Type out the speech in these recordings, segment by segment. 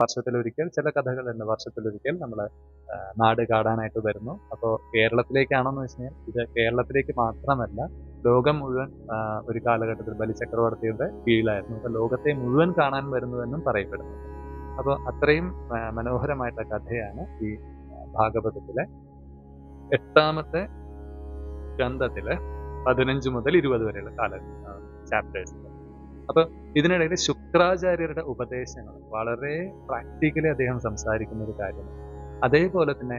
വർഷത്തിലൊരിക്കൽ ചില കഥകളുണ്ട്. വർഷത്തിലൊരിക്കൽ നമ്മള് നാട് കാണാനായിട്ട് വരുന്നു. അപ്പോൾ കേരളത്തിലേക്കാണോന്ന് വെച്ച് കഴിഞ്ഞാൽ ഇത് കേരളത്തിലേക്ക് മാത്രമല്ല, ലോകം മുഴുവൻ ഒരു കാലഘട്ടത്തിൽ ബലിചക്രവർത്തിയുടെ കീഴിലായിരുന്നു. അപ്പോൾ ലോകത്തെ മുഴുവൻ കാണാൻ വരുന്നുവെന്നും പറയപ്പെടുന്നു. അപ്പോൾ അത്രയും മനോഹരമായിട്ടുള്ള കഥയാണ് ഈ ഭാഗവതത്തിലെ 8ാമത്തെ സ്കന്ധത്തിലെ 15 മുതൽ 20 വരെയുള്ള ചാപ്റ്റേഴ്സ്. അപ്പൊ ഇതിനിടയിൽ ശുക്രാചാര്യരുടെ ഉപദേശങ്ങൾ വളരെ പ്രാക്ടിക്കലി അദ്ദേഹം സംസാരിക്കുന്ന ഒരു കാര്യമാണ്. അതേപോലെ തന്നെ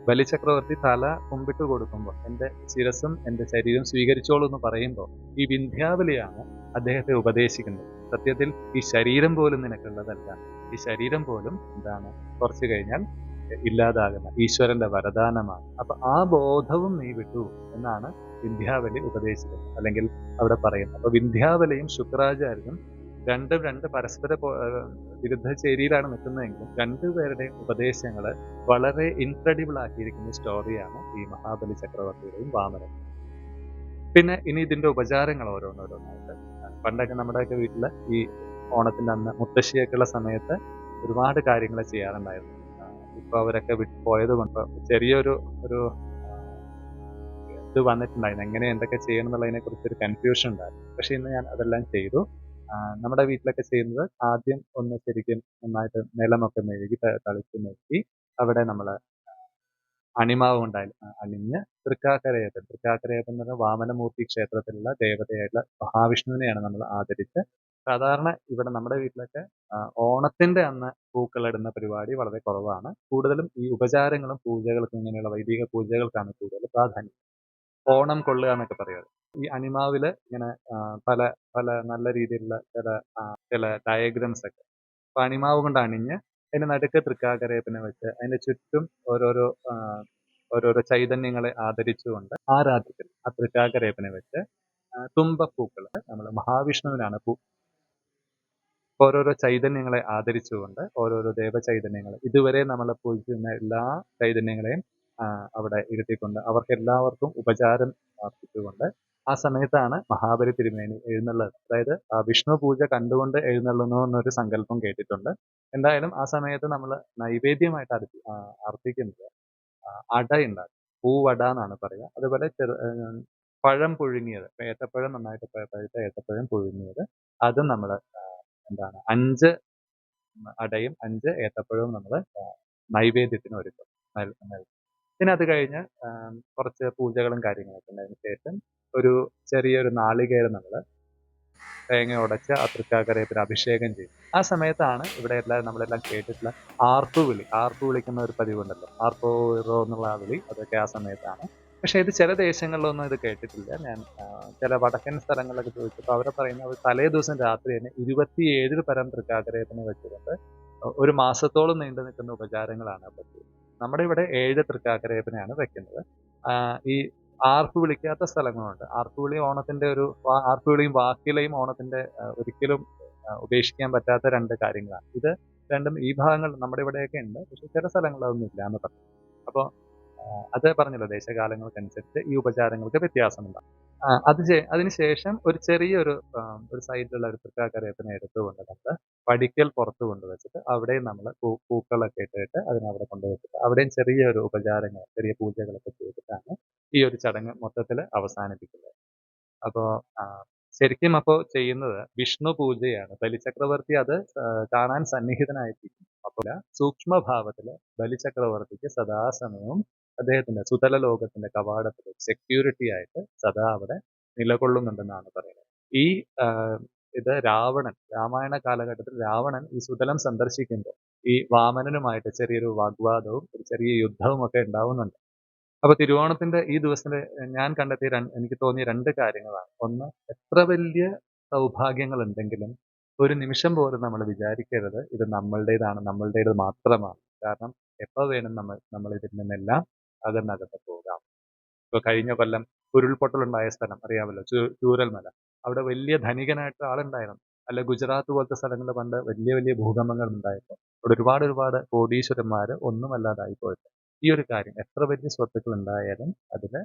ബലിചക്രവർത്തി തല കുമ്പിട്ട് കൊടുക്കുമ്പോൾ എന്റെ ശിരസും എന്റെ ശരീരം സ്വീകരിച്ചോളൂ എന്ന് പറയുമ്പോൾ ഈ വിന്ധ്യാവലിയാണ് അദ്ദേഹത്തെ ഉപദേശിക്കുന്നത്. സത്യത്തിൽ ഈ ശരീരം പോലും നിനക്കുള്ളതല്ല, ഈ ശരീരം പോലും എന്താണ് കുറച്ചു കഴിഞ്ഞാൽ ഇല്ലാതാകുന്ന ഈശ്വരന്റെ വരദാനമാണ്. അപ്പൊ ആ ബോധവും നീ വിട്ടു എന്നാണ് വിന്ധ്യാവലി ഉപദേശിക്കുന്നത്, അല്ലെങ്കിൽ അവിടെ പറയുന്നത്. അപ്പൊ വിന്ധ്യാവലിയും ശുക്രാചാര്യനും രണ്ട് പരസ്പര വിരുദ്ധ ചേരിയിലാണ് നിൽക്കുന്നതെങ്കിലും രണ്ടുപേരുടെയും ഉപദേശങ്ങൾ വളരെ ഇൻക്രെഡിബിൾ ആക്കിയിരിക്കുന്ന സ്റ്റോറിയാണ് ഈ മഹാബലി ചക്രവർത്തിയുടെയും വാമനൻ. പിന്നെ ഇനി ഇതിന്റെ ഉപചാരങ്ങൾ ഓരോന്നോരോന്നായിട്ട്. പണ്ടൊക്കെ നമ്മുടെയൊക്കെ വീട്ടില് ഈ ഓണത്തിന്റെ അന്ന് മുത്തശ്ശിയൊക്കെയുള്ള സമയത്ത് ഒരുപാട് കാര്യങ്ങൾ ചെയ്യാറുണ്ടായിരുന്നു. ഇപ്പൊ അവരൊക്കെ പോയത് കൊണ്ട് ചെറിയൊരു ഇത് വന്നിട്ടുണ്ടായിരുന്നു, എങ്ങനെ എന്തൊക്കെ ചെയ്യണം എന്നുള്ളതിനെ കുറിച്ചൊരു കൺഫ്യൂഷൻ ഉണ്ടായിരുന്നു. പക്ഷെ ഇന്ന് ഞാൻ അതെല്ലാം ചെയ്തു. നമ്മുടെ വീട്ടിലൊക്കെ ചെയ്യുന്നത് ആദ്യം ഒന്ന് ശരിക്കും നന്നായിട്ട് നിലമൊക്കെ മെഴുകി തളിച്ച് മെഴുകി അവിടെ നമ്മൾ അണിമാവ് അണിഞ്ഞ് തൃക്കാക്കരയപ്പൻ എന്ന് പറഞ്ഞാൽ വാമനമൂർത്തി ക്ഷേത്രത്തിലുള്ള ദേവതയായിട്ടുള്ള മഹാവിഷ്ണുവിനെയാണ് നമ്മൾ ആദരിച്ച്. സാധാരണ ഇവിടെ നമ്മുടെ വീട്ടിലൊക്കെ ഓണത്തിന്റെ അന്ന് പൂക്കളിടുന്ന പരിപാടി വളരെ കുറവാണ്. കൂടുതലും ഈ ഉപചാരങ്ങളും പൂജകൾക്കും ഇങ്ങനെയുള്ള വൈദിക പൂജകൾക്കാണ് കൂടുതൽ പ്രാധാന്യം. ഓണം കൊള്ളുക എന്നൊക്കെ പറയുന്നത് ഈ അണിമാവില് ഇങ്ങനെ പല പല നല്ല രീതിയിലുള്ള ചില ഡയഗ്രംസ് ഒക്കെ അപ്പൊ അണിമാവ് കൊണ്ട് അണിഞ്ഞ് അതിന്റെ നടുക്ക് തൃക്കാക്കരയപ്പനെ വെച്ച് അതിന്റെ ചുറ്റും ഓരോരോ ചൈതന്യങ്ങളെ ആദരിച്ചുകൊണ്ട് ആരാധിക്കുന്നു. ആ തൃക്കാക്കരയപ്പനെ വെച്ച് തുമ്പപ്പൂക്കൾ നമ്മൾ മഹാവിഷ്ണുവിനാണ് ഓരോരോ ചൈതന്യങ്ങളെ ആദരിച്ചുകൊണ്ട് ഓരോരോ ദേവചൈതന്യങ്ങൾ ഇതുവരെ നമ്മൾ പൂജിക്കുന്ന എല്ലാ ചൈതന്യങ്ങളെയും അവിടെ ഇരുത്തിക്കൊണ്ട് അവർക്ക് എല്ലാവർക്കും ഉപചാരം അർപ്പിച്ചുകൊണ്ട് ആ സമയത്താണ് മഹാബലി തിരുമേനി എഴുന്നള്ളത്. അതായത് വിഷ്ണു പൂജ കണ്ടുകൊണ്ട് എഴുന്നള്ളുന്നു എന്നൊരു സങ്കല്പം കേട്ടിട്ടുണ്ട്. എന്തായാലും ആ സമയത്ത് നമ്മൾ നൈവേദ്യമായിട്ട് അർപ്പിക്കുന്നത് അടയുണ്ടാകും. പൂവട എന്നാണ് പറയുക. അതുപോലെ പഴം പുഴുങ്ങിയത്, ഏത്തപ്പഴം നന്നായിട്ട് പഴുത്ത ഏത്തപ്പഴം പുഴുങ്ങിയത്, അതും നമ്മൾ 5 അടയും 5 ഏത്തപ്പഴവും നമ്മൾ നൈവേദ്യത്തിന് ഒരുക്കും. പിന്നെ അത് കഴിഞ്ഞ് കുറച്ച് പൂജകളും കാര്യങ്ങളൊക്കെ ഉണ്ടായതിനു ശേഷം ചെറിയൊരു നാളികേരം നമ്മൾ തേങ്ങ ഉടച്ച് ആ തൃക്കാക്കരയപ്പന് അഭിഷേകം ചെയ്യും. ആ സമയത്താണ് ഇവിടെ നമ്മളെല്ലാം കേട്ടിട്ടുള്ള ആർപ്പു വിളിക്കുന്ന ഒരു പതിവുണ്ടല്ലോ, ആർപ്പോ എന്നുള്ള ആ വിളി, അതൊക്കെ ആ സമയത്താണ്. പക്ഷെ ഇത് ചില ദേശങ്ങളിലൊന്നും ഇത് കേട്ടിട്ടില്ല. ഞാൻ ചില വടക്കൻ സ്ഥലങ്ങളിലൊക്കെ ചോദിച്ചപ്പോൾ അവരെ പറയുന്നത് തലേ ദിവസം രാത്രി തന്നെ 27 പരം തൃക്കാക്കരയപ്പനെ വെച്ചുകൊണ്ട് ഒരു മാസത്തോളം നീണ്ടു നിൽക്കുന്ന ഉപചാരങ്ങളാണ് പറ്റിയത്. നമ്മുടെ ഇവിടെ 7 തൃക്കാക്കരയപ്പനെയാണ് വെക്കുന്നത്. ഈ ആർപ്പ് വിളിക്കാത്ത സ്ഥലങ്ങളുണ്ട്. ആർപ്പുവിളി ഓണത്തിന്റെ ആർപ്പുവിളിയും വാക്കിലയും ഓണത്തിന്റെ ഒരിക്കലും ഉപേക്ഷിക്കാൻ പറ്റാത്ത 2 കാര്യങ്ങളാണ്. ഇത് രണ്ടും ഈ ഭാഗങ്ങൾ നമ്മുടെ ഇവിടെയൊക്കെ ഉണ്ട്, പക്ഷെ ചില സ്ഥലങ്ങളൊന്നും ഇല്ല എന്ന് പറഞ്ഞു. അപ്പോൾ അത് പറഞ്ഞല്ലോ, ദേശകാലങ്ങൾക്കനുസരിച്ച് ഈ ഉപചാരങ്ങൾക്ക് വ്യത്യാസമുണ്ടാകും. അതിനുശേഷം ഒരു ചെറിയൊരു സൈഡിലുള്ള ഒരു തൃക്കാക്കരയപ്പനെ എടുത്തുകൊണ്ട് നമ്മൾ പടിക്കൽ പുറത്ത് കൊണ്ടുവച്ചിട്ട് അവിടെയും നമ്മൾ പൂക്കളൊക്കെ ഇട്ടിട്ട് അതിനവിടെ കൊണ്ടുവച്ചിട്ട് അവിടെയും ചെറിയൊരു ഉപചാരങ്ങൾ, ചെറിയ പൂജകളൊക്കെ ചെയ്തിട്ടാണ് ഈ ഒരു ചടങ്ങ് മൊത്തത്തിൽ അവസാനിപ്പിക്കുന്നത്. അപ്പോൾ ശരിക്കും അപ്പോൾ ചെയ്യുന്നത് വിഷ്ണു പൂജയാണ്. ബലിചക്രവർത്തി അത് കാണാൻ സന്നിഹിതനായിട്ടിരിക്കും. അപ്പോൾ സൂക്ഷ്മഭാവത്തില് ബലിചക്രവർത്തിക്ക് സദാസമയവും അദ്ദേഹത്തിന്റെ സുതല ലോകത്തിന്റെ കവാടത്തിൽ സെക്യൂരിറ്റി ആയിട്ട് സദാ അവിടെ നിലകൊള്ളുന്നുണ്ടെന്നാണ് പറയുന്നത്. ഇത് രാമായണ കാലഘട്ടത്തിൽ രാവണൻ ഈ സുതലം സന്ദർശിക്കുമ്പോൾ ഈ വാമനനുമായിട്ട് ചെറിയൊരു വാഗ്വാദവും ഒരു ചെറിയ യുദ്ധവും ഒക്കെ ഉണ്ടാവുന്നുണ്ട്. അപ്പൊ തിരുവോണത്തിന്റെ ഈ ദിവസത്തില് ഞാൻ കണ്ടെത്തിയ എനിക്ക് തോന്നിയ 2 കാര്യങ്ങളാണ്. ഒന്ന്, എത്ര വലിയ സൗഭാഗ്യങ്ങൾ ഉണ്ടെങ്കിലും ഒരു നിമിഷം പോലും നമ്മൾ വിചാരിക്കരുത് ഇത് നമ്മളുടേത് മാത്രമാണ്. കാരണം എപ്പോൾ വേണം നമ്മൾ ഇതിൽ നിന്നെല്ലാം അകന്നകത്ത് പോകാം. ഇപ്പൊ കഴിഞ്ഞ കൊല്ലം ഉരുൾപൊട്ടലുണ്ടായ സ്ഥലം അറിയാമല്ലോ, ചൂരൽമല. അവിടെ വലിയ ധനികനായിട്ട് ആളുണ്ടായിരുന്നു. അല്ല, ഗുജറാത്ത് പോലത്തെ സ്ഥലങ്ങളിൽ പണ്ട് വലിയ വലിയ ഭൂകമ്പങ്ങൾ ഉണ്ടായപ്പോൾ അവിടെ ഒരുപാട് കോടീശ്വരന്മാര് ഒന്നുമല്ലാതായി പോയിട്ട് ഈ ഒരു കാര്യം, എത്ര വലിയ സ്വത്തുക്കൾ ഉണ്ടായാലും അതിന്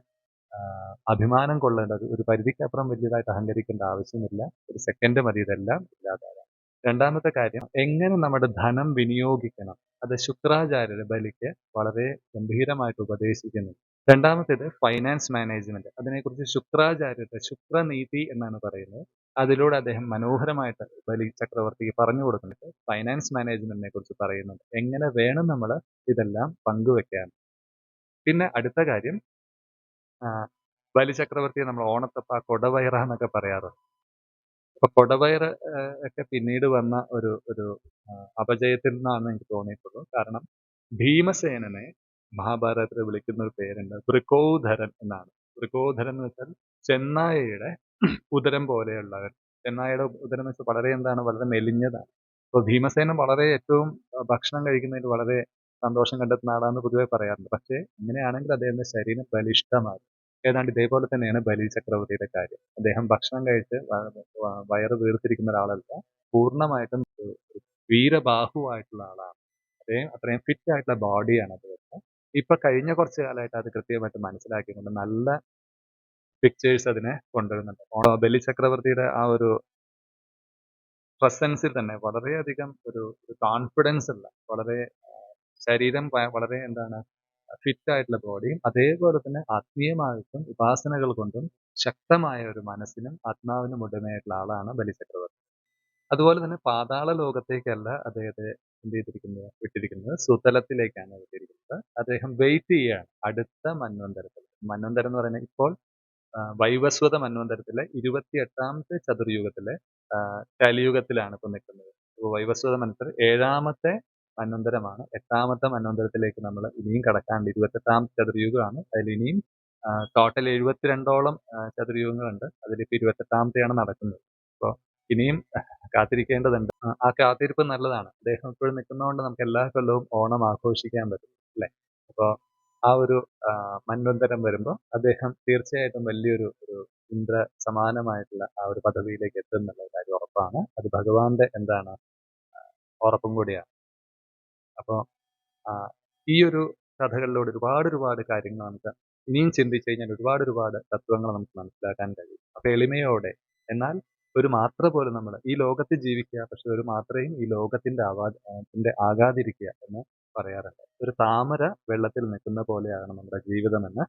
അഭിമാനം കൊള്ളേണ്ടത്, ഒരു പരിധിക്കപ്പുറം വലിയതായിട്ട് അഹങ്കരിക്കേണ്ട ആവശ്യമില്ല. ഒരു സെക്കൻഡ് മതി ഇതെല്ലാം ഇല്ലാതാകാൻ. രണ്ടാമത്തെ കാര്യം എങ്ങനെ നമ്മുടെ ധനം വിനിയോഗിക്കണം. അത് ശുക്രാചാര്യര് ബലിക്ക് വളരെ ഗംഭീരമായിട്ട് ഉപദേശിക്കുന്നു. രണ്ടാമത്തേത് ഫൈനാൻസ് മാനേജ്മെന്റ്. അതിനെക്കുറിച്ച് ശുക്രാചാര്യരുടെ ശുക്രനീതി എന്നാണ് പറയുന്നത്. അതിലൂടെ അദ്ദേഹം മനോഹരമായിട്ട് ബലി ചക്രവർത്തിക്ക് പറഞ്ഞു കൊടുക്കുന്നുണ്ട്. ഫൈനാൻസ് മാനേജ്മെന്റിനെ കുറിച്ച് പറയുന്നുണ്ട്. എങ്ങനെ വേണം നമ്മൾ ഇതെല്ലാം പങ്കുവെക്കാൻ. പിന്നെ അടുത്ത കാര്യം ബലി ചക്രവർത്തിയെ നമ്മൾ ഓണത്തപ്പ കൊടവയറ എന്നൊക്കെ പറയാറുണ്ട്. അപ്പൊ കൊടവയറ് ഒക്കെ പിന്നീട് വന്ന ഒരു ഒരു അപജയത്തിൽ നിന്നാണെന്ന് എനിക്ക് തോന്നിയിട്ടുള്ളൂ. കാരണം ഭീമസേനനെ മഹാഭാരതത്തിൽ വിളിക്കുന്ന ഒരു പേരുണ്ട്, വൃക്കോധരൻ എന്നാണ്. വൃക്കോധരൻ എന്ന് വെച്ചാൽ ചെന്നായയുടെ ഉദരം പോലെയുള്ളവൻ. ചെന്നായയുടെ ഉദരം എന്ന് വെച്ചാൽ വളരെ മെലിഞ്ഞതാണ്. അപ്പോൾ ഭീമസേനൻ വളരെ ഏറ്റവും ഭക്ഷണം കഴിക്കുന്നതിൽ വളരെ സന്തോഷം കണ്ടെത്തുന്ന ആളാണെന്ന് പൊതുവെ പറയാറുണ്ട്. പക്ഷേ ഇങ്ങനെയാണെങ്കിൽ അദ്ദേഹത്തിന്റെ ശരീരം ബലിഷ്ഠമായി. ഏതാണ്ട് ഇതേപോലെ തന്നെയാണ് ബലി ചക്രവർത്തിയുടെ കാര്യം. അദ്ദേഹം ഭക്ഷണം കഴിച്ച് വയറ് വീർത്തിരിക്കുന്ന ഒരാളല്ല, പൂർണ്ണമായിട്ടും വീരബാഹുവായിട്ടുള്ള ആളാണ്. അദ്ദേഹം അത്രയും ഫിറ്റ് ആയിട്ടുള്ള ബോഡിയാണ് അദ്ദേഹത്തിന്. ഇപ്പൊ കഴിഞ്ഞ കുറച്ച് കാലമായിട്ട് അത് കൃത്യമായിട്ട് മനസ്സിലാക്കിക്കൊണ്ട് നല്ല പിക്ചേഴ്സ് അതിനെ കൊണ്ടുവരുന്നുണ്ട്. ബലി ചക്രവർത്തിയുടെ ആ ഒരു പ്രസൻസിൽ തന്നെ വളരെയധികം ഒരു കോൺഫിഡൻസ് ഉള്ള, വളരെ ശരീരം വളരെ ഫിറ്റ് ആയിട്ടുള്ള ബോഡിയും അതേപോലെ തന്നെ ആത്മീയമായിട്ടും ഉപാസനകൾ കൊണ്ടും ശക്തമായ ഒരു മനസ്സിനും ആത്മാവിനും ഉടമയായിട്ടുള്ള ആളാണ് ബലി ചക്രവർത്തി. അതുപോലെ തന്നെ പാതാള ലോകത്തേക്കല്ല അദ്ദേഹത്തെ വിട്ടിരിക്കുന്നത്, സുതലത്തിലേക്കാണ് വിട്ടിരിക്കുന്നത്. അദ്ദേഹം വെയിറ്റ് ചെയ്യുകയാണ് അടുത്ത മന്വന്തരത്തിൽ. മന്വന്തരം എന്ന് പറയുന്നത് ഇപ്പോൾ വൈവസ്വത മന്വന്തരത്തിലെ 28ാമത്തെ ചതുർയുഗത്തിലെ കലിയുഗത്തിലാണ് ഇപ്പൊ നിൽക്കുന്നത്. അപ്പോൾ വൈവസ്വത മന്വന്തരം 7ാമത്തെ മന്വന്തരമാണ്. 8ാമത്തെ മന്വന്തരത്തിലേക്ക് നമ്മൾ ഇനിയും കടക്കാനുണ്ട്. 28ാമത്തെ ചതുർയുഗമാണ്. അതിൽ ഇനിയും ടോട്ടൽ 72ഓളം ചതുർയുഗങ്ങളുണ്ട്. അതിലിപ്പോൾ 28ാമത്തെയാണ് നടക്കുന്നത്. അപ്പോൾ ഇനിയും കാത്തിരിക്കേണ്ടതുണ്ട്. ആ കാത്തിരിപ്പ് നല്ലതാണ്. അദ്ദേഹം ഇപ്പോഴും നിൽക്കുന്നതുകൊണ്ട് നമുക്ക് എല്ലാ കൊല്ലവും ഓണം ആഘോഷിക്കാൻ പറ്റും, അല്ലേ? അപ്പോൾ ആ ഒരു മന്വന്തരം വരുമ്പോൾ അദ്ദേഹം തീർച്ചയായിട്ടും വലിയൊരു ഇന്ദ്ര സമാനമായിട്ടുള്ള ആ ഒരു പദവിയിലേക്ക് എത്തുന്നുള്ള കാര്യം ഉറപ്പാണ്. അത് ഭഗവാന്റെ ഉറപ്പും കൂടിയാണ്. അപ്പോൾ ഈ ഒരു കഥകളിലൂടെ ഒരുപാട് കാര്യങ്ങൾ നമുക്ക് ഇനിയും ചിന്തിച്ചു കഴിഞ്ഞാൽ ഒരുപാട് തത്വങ്ങൾ നമുക്ക് മനസ്സിലാക്കാൻ കഴിയും. അപ്പൊ എളിമയോടെ, എന്നാൽ ഒരു മാത്ര പോലും നമ്മൾ ഈ ലോകത്ത് ജീവിക്കുക, പക്ഷെ ഒരു മാത്രയും ഈ ലോകത്തിന്റെ ആകാതിരിക്കുക എന്ന് പറയാറുണ്ട്. ഒരു താമര വെള്ളത്തിൽ നിൽക്കുന്ന പോലെയാണ് നമ്മുടെ ജീവിതമെന്ന്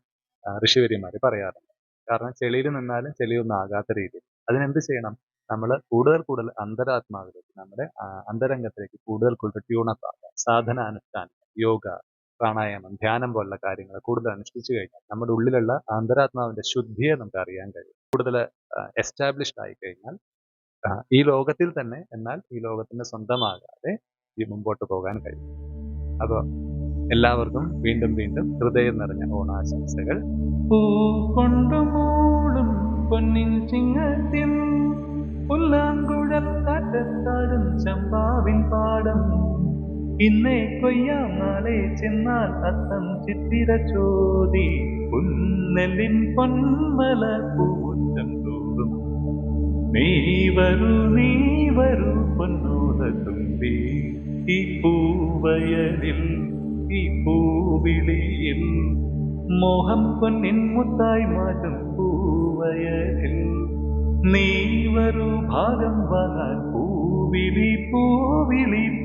ഋഷിവര്യന്മാര് പറയാറുണ്ട്. കാരണം ചെളിയിൽ നിന്നാലും ചെളിയൊന്നും ആകാത്ത രീതിയിൽ. അതിനെന്ത് ചെയ്യണം? നമ്മൾ കൂടുതൽ അന്തരാത്മാവിലേക്ക്, നമ്മുടെ അന്തരംഗത്തിലേക്ക് കൂടുതൽ ട്യൂണപ്പ് ആക്കുക. സാധനാനുഷ്ഠാനം, യോഗ, പ്രാണായാമം, ധ്യാനം പോലുള്ള കാര്യങ്ങൾ കൂടുതൽ അനുഷ്ഠിച്ചു കഴിഞ്ഞാൽ നമ്മുടെ ഉള്ളിലുള്ള അന്തരാത്മാവിന്റെ ശുദ്ധിയെ നമുക്ക് അറിയാൻ കഴിയും. കൂടുതൽ എസ്റ്റാബ്ലിഷ്ഡ് ആയി കഴിഞ്ഞാൽ ഈ ലോകത്തിൽ തന്നെ, എന്നാൽ ഈ ലോകത്തിന്റെ സ്വന്തമാകാതെ ഈ മുമ്പോട്ട് പോകാൻ കഴിയും. അപ്പോൾ എല്ലാവർക്കും വീണ്ടും ഹൃദയം നിറഞ്ഞ ഓണാശംസകൾ. പൂകൊണ്ടുമൂടും പൊന്നിൻ ചിങ്ങത്തിൽ പുല്ലാങ്കുഴൽക്കാറ്റത്താടും ചമ്പാവിൻ പാടം. ഇന്നേ കൊയ്യാം നാളെ ചെന്നാൽ അത്തം ചിത്തിര ചോതി. പുന്നെല്ലിൻ പൊന്മല പൂമുറ്റം തോറും നീ വരൂ പൊന്നോല തുമ്പി. ഈ പൂവയലിൽ ഈ പൂവിളിയിൽ മോഹം പൊന്നിൻ മുത്തായി മാറ്റും പൂവയലിൽ. നീ വരൂ ഭാഗം വാങ്ങാൻ പൂവിളി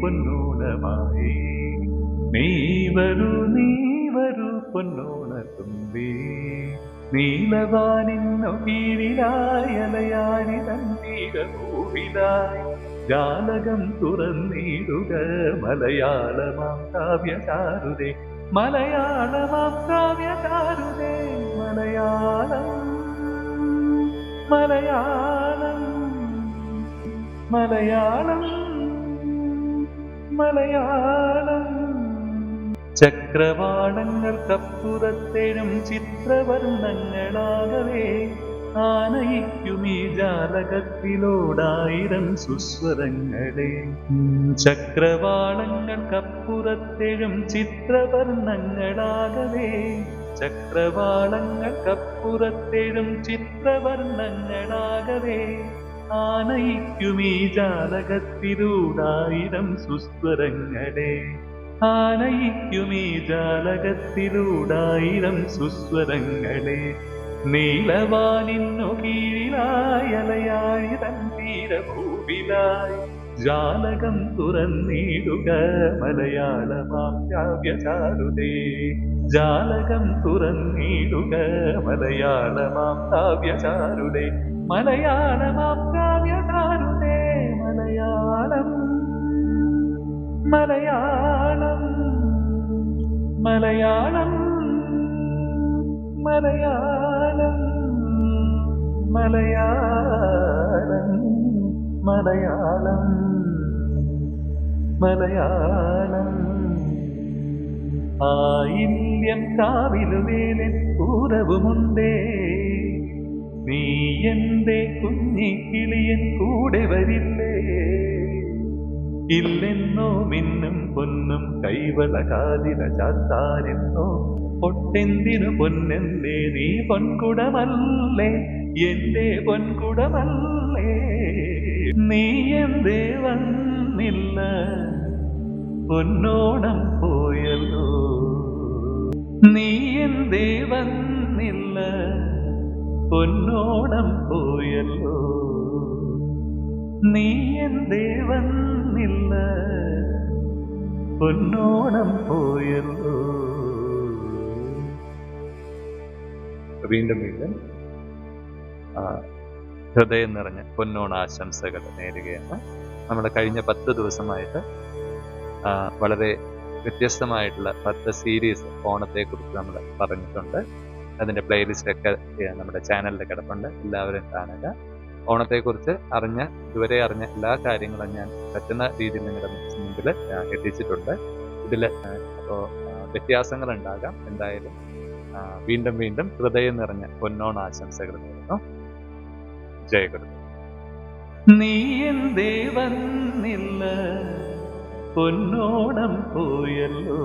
പൊന്നോണമായി. നീ വരൂ പൊന്നോണ തുമ്പി. നീലവാനിന്നു കീഴിലായി അലയാഴി തന്നീരൂവിലായി ജാലകം തുറന്നിടുക മലയാളമാം കാവ്യചാരുതേ. മലയാളമാം കാവ്യചാരുതേ. മലയാളം മലയാളം മലയാളം മലയാളം. ചക്രവാളങ്ങൾക്കപ്പുറത്തേഴും ചിത്രവർണ്ണങ്ങളാകവേ ആനയിക്കുമീ ജാലകത്തിലോടായിരം സുസ്വരങ്ങളെ. ചക്രവാളങ്ങൾക്കപ്പുറത്തേഴും ചിത്രവർണ്ണങ്ങളാകവേ ചക്രവാളങ്ങൾക്കപ്പുറത്തേഴും ചിത്രവർണ്ണങ്ങളാകവേ ആനയിക്കുമീ ജാലകത്തിലൂടായിരം സുസ്വരങ്ങളെ. ആനയിക്കുമീ ജാലകത്തിലൂടായിരം സുസ്വരങ്ങളെ. നീലവാനിന്നു കീഴിലായി അലയാഴി തൻ തീരഭൂവിലായി ജാലകം തുറന്നിടുക മലയാളമാം കാവ്യചാരുതേ. ജാലകം തുറന്നിടുക മലയാളമാം കാവ്യചാരുതേ. മലയാളമാം കാവ്യചാരുതേ. മലയാളം മലയാളം മലയാളം മലയാളം മലയാളം മലയാളം മലയാളം. ആയില്യം കാവിലുവേലൻ പൂരവുമുണ്ടേ. നീ എന്റെ കുഞ്ഞിക്കിളിയൻ കൂടെ വരില്ലേ? ഇല്ലെന്നോ മിന്നും പൊന്നും കൈവള കാതിര ചാത്താരെന്നോ. പൊട്ടെന്തിനു പൊന്നെന്തേ നീ പൊൻകുടമല്ലേ? എന്റെ പൊൻകുടമല്ലേ? നീ എന്തേ വന്നില്ല? പൊന്നോണം പോയല്ലോ. നീ എന്തേ വന്നില്ല? പൊന്നോണം പോയല്ലോ. നീ എന്തേ വന്നില്ല? പൊന്നോണം പോയല്ലോ. വീണ്ടും വീണ്ടും ഹൃദയം നിറഞ്ഞ പൊന്നോണാശംസകൾ നേരുകയാണ്. നമ്മുടെ കഴിഞ്ഞ 10 ദിവസമായിട്ട് വളരെ വ്യത്യസ്തമായിട്ടുള്ള 10 സീരീസ് ഓണത്തെക്കുറിച്ച് നമ്മൾ പറഞ്ഞിട്ടുണ്ട്. അതിൻ്റെ പ്ലേലിസ്റ്റൊക്കെ നമ്മുടെ ചാനലിൽ കിടപ്പുണ്ട്, എല്ലാവരും കാണുക. ഓണത്തെക്കുറിച്ച് ഇതുവരെ അറിഞ്ഞ എല്ലാ കാര്യങ്ങളും ഞാൻ പറ്റുന്ന രീതിയിൽ നിങ്ങളുടെ മുമ്പിൽ എത്തിച്ചിട്ടുണ്ട്. ഇതിൽ അപ്പോൾ വ്യത്യാസങ്ങളുണ്ടാകാം. എന്തായാലും വീണ്ടും വീണ്ടും ഹൃദയം നിറഞ്ഞ പൊന്നോണാശംസകൾ നേരുന്നു. ജയഗുരു. നീ എന്തേ വന്നില്ല? പൊന്നോണം പോയല്ലോ.